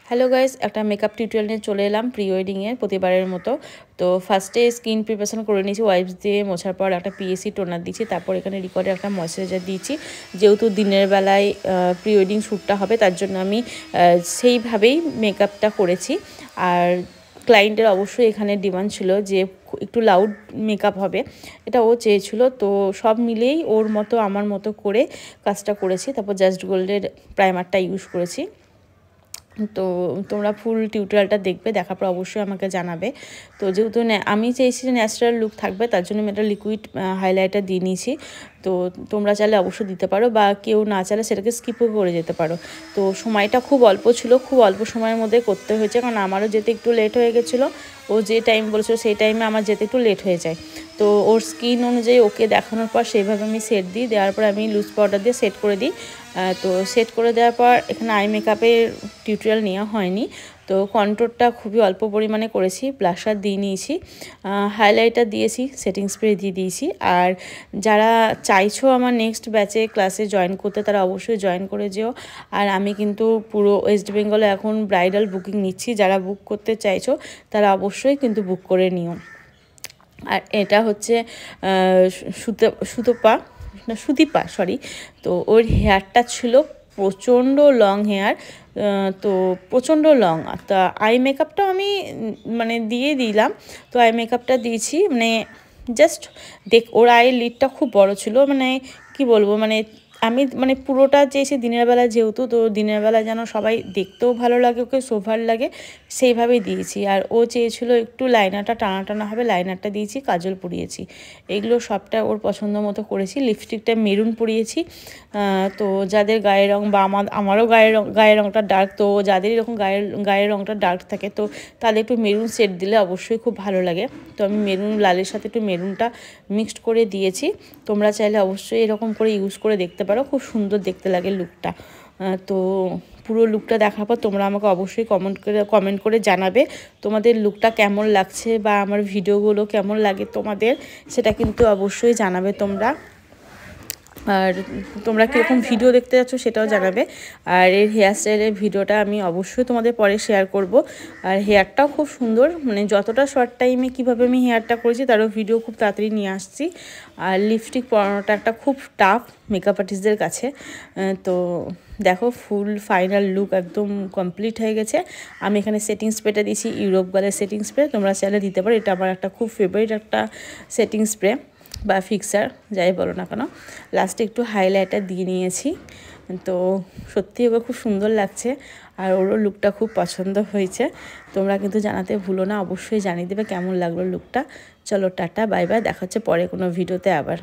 Hello guys, একটা makeup tutorial নিয়ে চলে এলাম প্রি ওয়েডিংয়ের প্রতিবারের মতো। তো ফার্স্টে স্কিন প্রিপারেশন করে নিয়েছি, ওয়াইপস দিয়ে মোছার পর একটা পিএসি টোনার দিয়েছি, তারপর এখানে রিকর্ডে একটা ময়শ্চারাইজার দিয়েছি। যেহেতু দিনের বেলায় প্রি ওয়েডিং শ্যুটটা হবে, তার জন্য আমি সেইভাবেই মেকআপটা করেছি। আর ক্লায়েন্টের অবশ্যই এখানে ডিমান্ড ছিল যে একটু লাউড মেকআপ হবে, এটা ও চেয়েছিল। তো সব মিলেই ওর মতো আমার মতো করে কাজটা করেছি। তারপর জাস্ট গোল্ডের প্রাইমারটা ইউজ করেছি। তো তোমরা ফুল টিউটোরিয়ালটা দেখবে, দেখার পর অবশ্যই আমাকে জানাবে। তো যেহেতু আমি চেয়েছি যে ন্যাচারাল লুক থাকবে, তার জন্য আমি একটা লিকুইড হাইলাইটার দিয়ে নিয়েছি। তো তোমরা চাইলে অবশ্যই দিতে পারো, বা কেউ না চাইলে সেটাকে স্কিপও করে যেতে পারো। তো সময়টা খুব অল্প ছিল, খুব অল্প সময়ের মধ্যে করতে হয়েছে, কারণ আমারও যেতে একটু লেট হয়ে গেছিলো। ও যে টাইম বলেছিল সেই টাইমে আমার যেতে একটু লেট হয়ে যায়। তো ওর স্কিন অনুযায়ী ওকে দেখানোর পর সেইভাবে আমি সেট দিই, দেওয়ার পর আমি লুজ পাউডার দিয়ে সেট করে দিই। তো সেট করে দেওয়ার পর এখানে আই মেকআপের টিউটোরিয়াল নেওয়া হয়নি। তো কন্ট্রোরটা খুবই অল্প পরিমাণে করেছি, ব্লাশার দিয়ে নিয়েছি, হাইলাইটার দিয়েছি, সেটিং স্প্রে দিয়ে দিয়েছি। আর যারা চাইছো আমার নেক্সট ব্যাচে ক্লাসে জয়েন করতে, তারা অবশ্যই জয়েন করে যেও। আর আমি কিন্তু পুরো ওয়েস্ট বেঙ্গলে এখন ব্রাইডাল বুকিং নিচ্ছি, যারা বুক করতে চাইছো তারা অবশ্যই কিন্তু বুক করে নিও। আর এটা হচ্ছে সুদীপা, সরি। তো ওর হেয়ারটা ছিল প্রচণ্ড লং হেয়ার, তো প্রচণ্ড লং। তা আই মেকআপটাও আমি মানে দিয়ে দিলাম। তো আই মেকআপটা দিয়েছি, মানে জাস্ট ওর আয়ের লিডটা খুব বড় ছিল, মানে কি বলবো, মানে আমি মানে পুরোটা চেয়েছি দিনের বেলা, যেহেতু তো দিনের বেলা যেন সবাই দেখতেও ভালো লাগে, ওকে সোভার লাগে, সেইভাবেই দিয়েছি। আর ও চেয়েছিল একটু লাইনারটা টানা টানা হবে, লাইনারটা দিয়েছি, কাজল পরিয়েছি, এগুলো সবটা ওর পছন্দ মতো করেছি। লিপস্টিকটা মেরুন পরিয়েছি। তো যাদের গায়ের রং, বা আমারও গায়ের রংটা ডার্ক, তো যাদের এরকম গায়ের রংটা ডার্ক থাকে, তো তাদের একটু মেরুন সেট দিলে অবশ্যই খুব ভালো লাগে। তো আমি মেরুন লালের সাথে একটু মেরুনটা মিক্সড করে দিয়েছি। তোমরা চাইলে অবশ্যই এরকম করে ইউজ করে দেখতে পারো, খুব সুন্দর দেখতে লাগে লুকটা। তো পুরো লুকটা দেখার পর তোমরা আমাকে অবশ্যই কমেন্ট করে জানাবে তোমাদের লুকটা কেমন লাগছে, বা আমার ভিডিওগুলো কেমন লাগে তোমাদের, সেটা কিন্তু অবশ্যই জানাবে তোমরা। আর তোমরা কীরকম ভিডিও দেখতে যাচ্ছ সেটাও জানাবে। আর এর হেয়ার স্টাইলের ভিডিওটা আমি অবশ্যই তোমাদের পরে শেয়ার করব। আর হেয়ারটাও খুব সুন্দর, মানে যতটা শর্ট টাইমে কীভাবে আমি হেয়ারটা করেছি তারও ভিডিও খুব তাড়াতাড়ি নিয়ে আসছি। আর লিপস্টিক পরানোটা একটা খুব টাফ মেকআপ আর্টিস্টদের কাছে। তো দেখো ফুল ফাইনাল লুক একদম কমপ্লিট হয়ে গেছে। আমি এখানে সেটিং স্প্রেটা দিয়েছি, ইউরোপ গালের সেটিং স্প্রে, তোমরা চাইলে দিতে পারো। এটা আমার একটা খুব ফেভারিট একটা সেটিং স্প্রে বা ফিক্সার, যাই বলো না কেন। লাস্টে একটু হাইলাইটার দিয়ে নিয়েছি। তো সত্যি ওকে খুব সুন্দর লাগছে, আর ওরও লুকটা খুব পছন্দ হয়েছে। তোমরা কিন্তু জানাতে ভুলো না, অবশ্যই জানিয়ে দেবে কেমন লাগলো লুকটা। চলো টাটা, বাই বাই, দেখা হচ্ছে পরে কোনো ভিডিওতে আবার।